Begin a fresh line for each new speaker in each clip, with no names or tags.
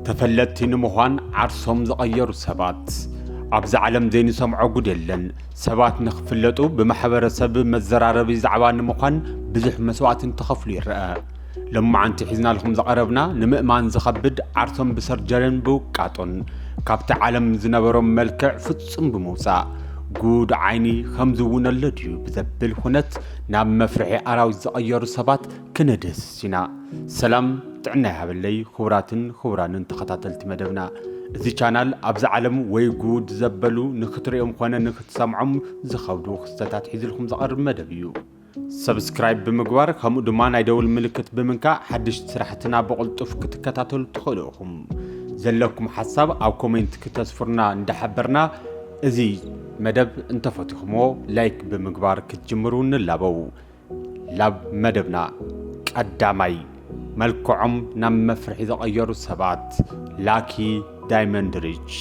تفلتي نموهان عرصهم زغير سبات أبز عالم زين سمعو قدلن سبات نخفلتو بمحبر سب مزراربي زعبان نموهان بزح مسوات تخفلي الرئة لما عن تحزنا لكم زقربنا نمئمان زخبد عرصهم بسرجرن بوكاتون كابت عالم زنبرم ملكع فتسم بموسى قود عيني خمزوون اللديو بذبل خونت نام مفرحي أراو زغير سبات كندس سينا سلام تعناها باللي خوران تخطاتلت مدبنا زي channel أبز عالم ويقود زبلو نختريهم خوانا نختسامعهم زخودو خستاتات حيزلكم زقرب مدبيو سبسكرايب بمقوار خمو دمان ايدول ملكت بمنكا حدش سرحتنا بقلطف كتكتاتل تخلوكم زلكم حساب أو كومنت كتسفرنا اندحبرنا ازي مدب انتفتخمو لايك بمقوار كتجمرون اللابو لاب مدبنا قدامي ملكعم نام مفرحي زغيرو سبات لاكي دايموند ريج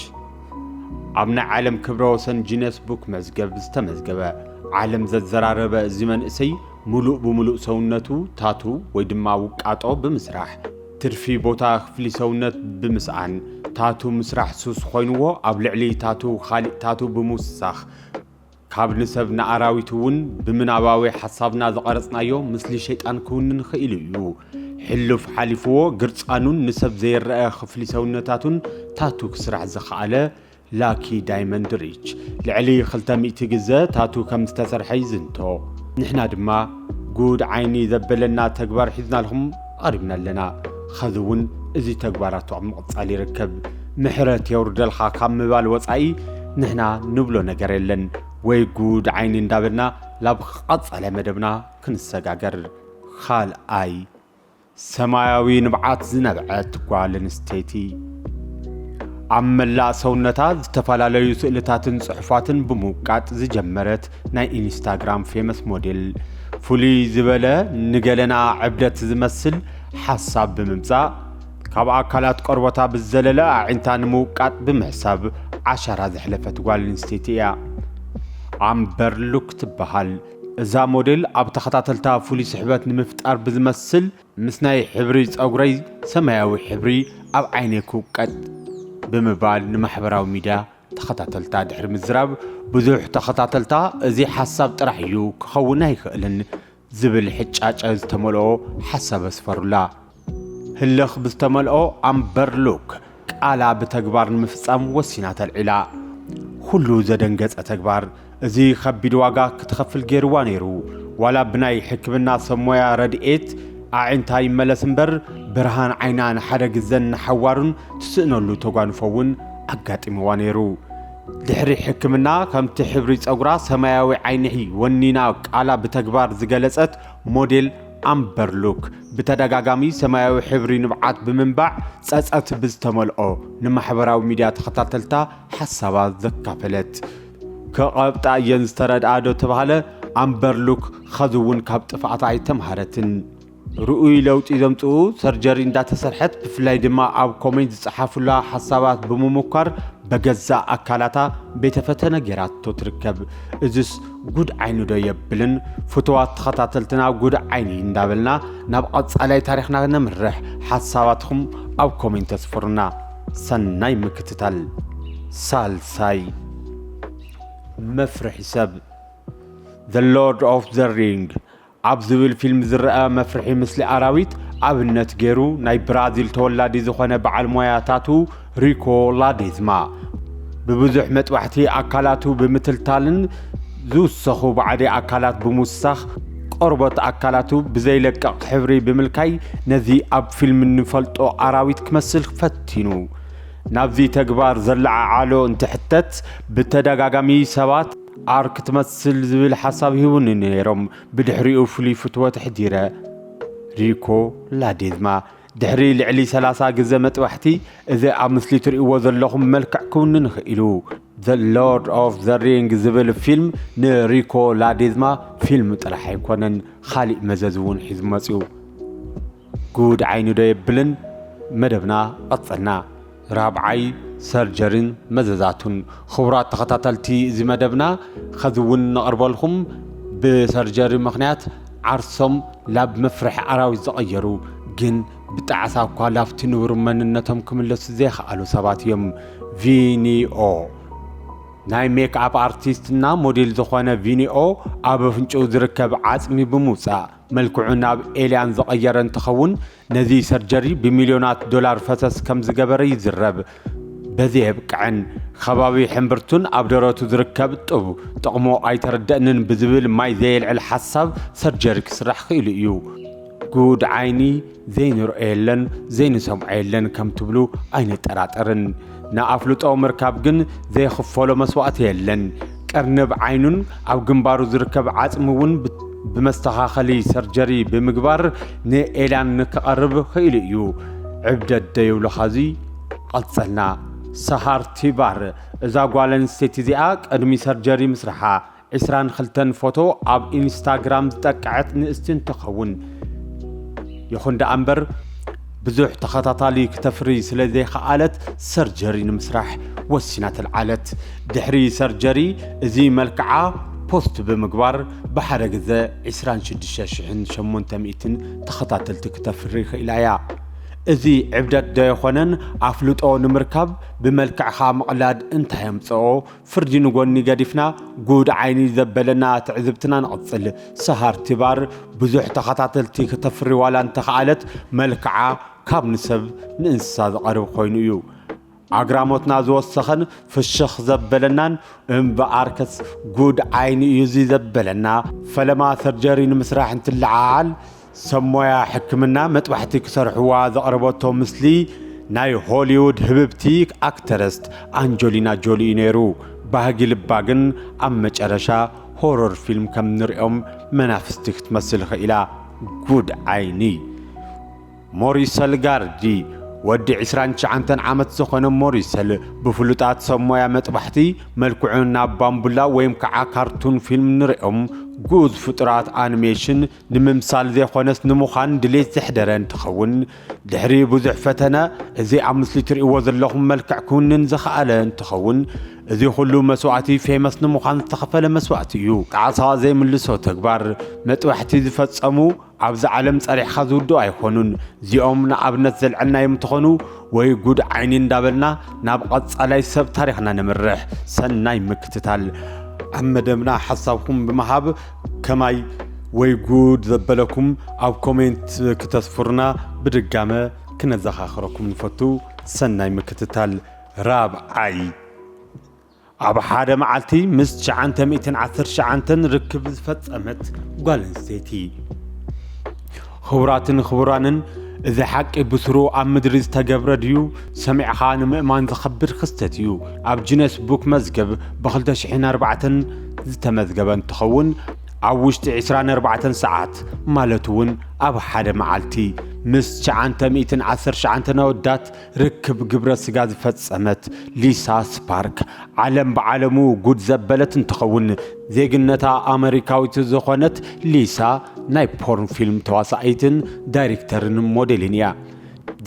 أبنى عالم كبروسن جينيس بوك مزقب استمزقبه عالم زراربه زمن اسي ملوء بملوء سونتو تاتو ويدما وقاطو بمسراح ترفي بوتا خفلي سونت بمسعان تاتو مسراح سوس خوينو ابلعلي تاتو خالق تاتو بموسخ ካብ ንሰብ ንኣራዊት እውን ብምናባዊ ሓሳብና ዝቐረጽናዮ ምስሊ ሸይጣን ክውን ንኽእል እዩ ሕልፍ ሓሊፍዎ ግርጻኑን ንሰብ ዘይረአ ክፍሊ ሰውነታቱን ታቱ ክስራሕ ዝኸኣለ ላኪ ዳይመንድ ሪች ልዕሊ 200 ግዜ ታቱ ከም ዝተሰርሐ ይዝንቶ ንሕና ድማ ጉድ ዓይኒ ዘበለና ተግባር ሒዝና ለኹም ቀሪብና ኣለና ኸዚ እውን እዚ ተግባራቱ ኣብ ምቕጻል ይርከብ ምሕረት የውርደልኻ ካብ ምባል ወጻኢ ንሕና ንብሎ ነገር የለን ወይ ጉድ ዓይኒ እንዳበልና ላብ ቐጻለ መደብና ክንሰጋገር ካልኣይ ሰማያዊ ንብዓት ዝነብዐት ጓል ኣንስተይቲ ኣብ መላእ ሰውነታ ዝተፈላለዩ ስእልታትን ጽሑፋትን ብምውቃጥ ዝጀመረት ናይ ኢንስታግራም ፌመስ ሞዴል ፍሉይ ዝበለ ንገለና ዕብደት ዝመስል ሓሳብ ብምምጻእ ካብ ኣካላት ቆርቦታ ብዘለለ ኣዒንታ ንምውቃጥ ብምሕሳብ ዓሻራ ዘሕለፈት ጓል ኣንስተይቲ እያ ኣምበር ሉክ ትበሃል እዛ ሞዴል ኣብ ተኸታተልታ ፍሉይ ስሕበት ንምፍጣር ብዝመስል ምስ ናይ ሕብሪ ፀጉረይ ሰማያዊ ሕብሪ ኣብ ዓይነይ ክውቀጥ ብምባል ንማሕበራዊ ሚድያ ተኸታተልታ ድሕሪ ምዝራብ ብዙሕ ተኸታተልታ እዚ ሓሳብ ጥራሕ እዩ ክኸውን ኣይክእልን ዝብል ሕጫጨ ዝተመልኦ ሓሳብ ኣስፈሩላ ህልኽ ብዝተመልኦ ኣምበር ሉክ ቃላ ብተግባር ንምፍጻም ወሲና ተልዒላ ኩሉ ዘደንገጸ ተግባር እዚ ከቢድ ዋጋ ክትኸፍል ገይርዋ ነይሩ ዋላ ብናይ ሕክምና ሰሞያ ረድኤት ኣዒንታ ይመለስ እምበር ብርሃን ዓይና ንሓደ ግዘን ንሓዋሩን ትስእነሉ ተጓንፎውን ኣጋጢምዋ ነይሩ ድሕሪ ሕክምና ከምቲ ሕብሪ ፀጉራ ሰማያዊ ዓይንሒ ወኒና ቃላ ብተግባር ዝገለጸት ሞዴል ኣምበር ሉክ ብተደጋጋሚ ሰማያዊ ሕብሪ ንብዓት ብምንባዕ ጸጸት ብዝተመልኦ ንማሕበራዊ ሚድያ ተኸታተልታ ሓሳባ ዘካፈለት ከቐብጣ እየን ዝተረድኣ ዶ ተባሃለ ኣምበር ሉክ ኸዚ እውን ካብ ጥፍኣታ ኣይተምሃረትን ርኡይ ለውጢ ዘምጽኡ ሰርጀሪ እንዳተሰርሐት ብፍላይ ድማ ኣብ ኮሜንት ዝጸሓፉላ ሓሳባት ብምሙኳር በገዛ ኣካላታ ቤተፈተነ ጌራቶ ትርከብ እዝስ ጉድ ዓይኒ ዶ የብልን ፍትዋት ተኸታተልትና ጉድ ዓይኒ እንዳበልና ናብ ቐጻላይ ታሪኽና ነምርሕ ሓሳባትኩም ኣብ ኮሜንት ተስፍሩና ሰናይ ምክትታል ሳልሳይ መፍርሒ ሰብ The Lord of the Ring ኣብ ዝብል ፊልም ዝረአ መፍርሒ ምስሊ ኣራዊት ኣብነት ገይሩ ናይ ብራዚል ተወላዲ ዝኾነ በዓል ሞያታቱ ሪኮ ላዴዝማ ብብዙሕ መጥባሕቲ ኣካላቱ ብምትልታልን ዝውሰኹ ባዕዲ ኣካላት ብምውሳኽ ቆርበት ኣካላቱ ብዘይለቀቕ ሕብሪ ብምልካይ ነዚ ኣብ ፊልም ንፈልጦ ኣራዊት ክመስል ፈቲኑ ናብዚ ተግባር ዘለዓዓሎ እንትሕተት ብተደጋጋሚ ሰባት ኣርክ ትመስል ዝብል ሓሳብ ሂቡን ነይሮም ብድሕሪኡ ፍሉይ ፍትወት ሕዲረ ሪኮ ላዴዝማ ድሕሪ ልዕሊ 30 ግዜ መጥባሕቲ እዚ ኣብ ምስሊ ትርእይዎ ዘለኹም መልክዕ ክውን ንኽኢሉ The Lord of the Ring ዝብል ፊልም ንሪኮ ላዴዝማ ፊልም ጥራሕ ኣይኮነን ካሊእ መዘዝ እውን ሒዙ መፅኡ ጉድ ዓይኒ ዶ የብልን መደብና ቀጸልና ራብዓይ ሰርጀሪን መዘዛቱን خبرات ተኸታተልቲ እዚ መደብና ኸዚ እውን ነቕርበልኩም ብሰርጀሪ ምኽንያት ዓርሶም ላብ መፍርሒ ኣራዊት ዝቐየሩ ግን ብጣዓሳ እኳ ላፍቲ ንብሩ መንነቶም ክምለሱ ዘይከኣሉ ሰባት እዮም። ቪኒኦ ናይ ሜክ አፕ አርቲስትና ሞዴል ዝኾነ ቪኒኦ ኣብ ኣፍንጭኡ ዝርከብ ዓጽሚ ብምውፃእ መልክዑ ናብ ኤልያን ዝቐየረ እንትኸውን ነዚ ሰርጀሪ ብሚልዮናት ዶላር ፈሰስ ከም ዝገበረ ይዝረብ። በዚ የብቅዕን ከባቢ ሕምብርቱን ኣብ ደረቱ ዝርከብ ጡብ ጥቕሙ ኣይተረድአንን ብዝብል ማይ ዘየልዕል ሓሳብ ሰርጀሪ ክስራሕ ክኢሉ እዩ። ጉድ ዓይኒ ዘይንርኦ የለን ዘይንሰምዖ የለን ከም ትብሉ ኣይንጠራጠርን። ንኣፍልጦ ምርካብ ግን ዘይኽፈሎ መስዋዕቲ የለን። ቀርንብ ዓይኑን ኣብ ግንባሩ ዝርከብ ዓጽሚ እውን ብመስተኻኸሊ ሰርጀሪ ብምግባር ንኤልያን ንክቐርብ ክኢሉ እዩ። ዕብደት ደይብሎ ኸዚ ቀልጸልና ሰሃር ቲባር እዛ ጓል ኣንስተይቲ እዚኣ ቅድሚ ሰርጀሪ ምስራሓ 22 ፎቶ ኣብ ኢንስታግራም ዝጠቅዐት ንእስቲ እንትኸውን ይኹን ደኣ እምበር ብዙሕ ተኸታታሊ ክተፍሪ ስለ ዘይከኣለት ሰርጀሪ ንምስራሕ ወሲና ተልዓለት። ድሕሪ ሰርጀሪ እዚ መልክዓ ፖስት ብምግባር ብሓደ ግዜ 26800 ተኸታተልቲ ክተፍሪ ክኢላ እያ። እዚ ዕብደት ዶ ይኾነን ኣፍልጦ ንምርካብ ብመልክዕኻ ምቕላድ እንታይ የምፅኦ? ፍርዲ ንጎኒ ገዲፍና ጉድ ዓይኒ ዘበለና ትዕዝብትና ንቕጽል። ሰሃር ቲባር ብዙሕ ተኸታተልቲ ክተፍሪ ዋላ እንተኸኣለት መልክዓ ካብ ንሰብ ንእንስሳ ዝቐርብ ኮይኑ እዩ። ኣግራሞትና ዝወሰኸን ፍሽኽ ዘበለናን እምበኣርከስ ጉድ ዓይኒ እዩ ዘበለና። ፈለማ ሰርጀሪ ንምስራሕ እንትለዓል ሰሞያ ሕክምና መጥባሕቲ ክሰርሕዋ ዘቕረበቶ ምስሊ ናይ ሆሊውድ ህብብቲ ኣክተረስት አንጀሊና ጆሊ ነይሩ። ባህጊ ልባ ግን ኣብ መጨረሻ ሆረር ፊልም ከም ንሪኦም መናፍስቲ ክትመስል ክኢላ። ጉድ ዓይኒ ሞሪሰል ጋርዲ ወዲ 29 ዓመት ዝኾነ ሞሪሰል ብፍሉጣት ሰሞያ መጥባሕቲ መልክዑ ናብ ባምቡላ ወይም ከዓ ካርቱን ፊልም ንሪኦም ጉዝ ፍጡራት ኣኒሜሽን ንምምሳል ዘይኾነስ ንምዃን ድሌት ዘሕደረ እንትኸውን ድሕሪ ብዙሕ ፈተነ እዚ ኣብ ምስሊ ትርእይዎ ዘለኹም መልክዕ ክውንን ዝኸኣለ እንትኸውን እዚ ኩሉ መስዋዕቲ ፌመስ ንምዃን ዝተኸፈለ መስዋዕቲ እዩ። ጣዕሳ ዘይምልሶ ተግባር መጥባሕቲ ዝፈጸሙ ኣብዚ ዓለም ጸሪሕኻ ዝውድኡ ኣይኮኑን። እዚኦም ንኣብነት ዘልዕልናዮም እንትኾኑ ወይ ጉድ ዓይኒ እንዳበልና ናብ ቐጻላይ ሰብ ታሪኽና ንምርሕ። ሰናይ ምክትታል ኣብ መደብና ሓሳብኩም ብምሃብ ከማይ ወይ ጉድ ዘበለኩም ኣብ ኮሜንት ክተስፍሩና ብድጋመ ክነዘኻኽረኩም ንፈቱ። ሰናይ ምክትታል። ራብዓይ ኣብ ሓደ መዓልቲ ምስ 919 ርክብ ዝፈጸመት ጓል ኣንስተይቲ። ክቡራትን ክቡራንን እዚ ሓቂ ብስሩ ኣብ ምድሪ ዝተገብረ ድዩ ሰሚዕኻ ንምእማን ዝኸብድ ክስተት እዩ። ኣብ ጂነስ ቡክ መዝገብ ብ2004 ዝተመዝገበ እንትኸውን ኣብ ውሽጢ 24 ሰዓት ማለት እውን ኣብ ሓደ መዓልቲ ምስ 919 ኣወዳት ርክብ ግብረ ስጋ ዝፈጸመት ሊሳ ስፓርክ ዓለም ብዓለሙ ጉድ ዘበለት እንትኸውን ዜግነታ ኣሜሪካዊት ዝኾነት ሊሳ ናይ ፖርን ፊልም ተዋሳኢትን ዳይሬክተርን ሞዴልን እያ።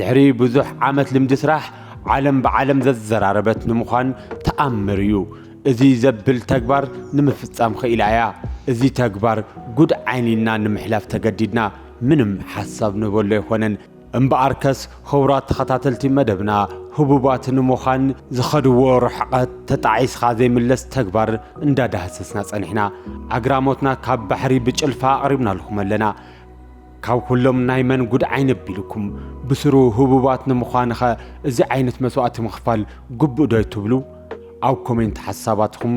ድሕሪ ብዙሕ ዓመት ልምዲ ስራሕ ዓለም ብዓለም ዘዘራረበት ንምዃን ተኣምር እዩ። እዚ ዘብል ተግባር ንምፍጻም ክኢላ እያ። እዚ ተግባር ጉድ ዓይኒና ንምሕላፍ ተገዲድና ምንም ሓሳብ ንበሎ ይኾነን። እምበኣርከስ ክቡራት ተኸታተልቲ መደብና ህቡባት ንምዃን ዝኸድዎ ርሕቐት ተጣዒስኻ ዘይምለስ ተግባር እንዳዳህሰስና ጸኒሕና። ኣግራሞትና ካብ ባሕሪ ብጭልፋ ኣቕሪብናልኩም ኣለና። ካብ ኩሎም ናይ መን ጉድ ዓይኒ ኣቢልኩም ብስሩ ህቡባት ንምዃንኸ እዚ ዓይነት መስዋዕቲ ምኽፋል ግቡእ ዶ ትብሉ? ኣብ ኮሜንት ሓሳባትኩም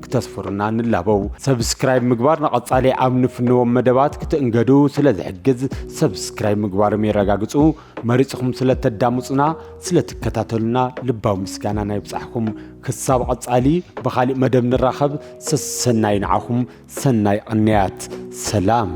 ክተስፍሩና ንላበው። ሰብስክራይብ ምግባር ንቐጻሊ ኣብ ንፍንዎም መደባት ክትእንገዱ ስለ ዝሕግዝ ሰብስክራይብ ምግባሮም ይረጋግጹ። መሪጽኹም ስለ ተዳምጹና ስለ ትከታተሉና ልባዊ ምስጋና ናይ ብጻሕኩም። ክሳብ ቀጻሊ ብኻሊእ መደብ ንራኸብ። ሰናይ ንዓኹም፣ ሰናይ ቅንያት፣ ሰላም።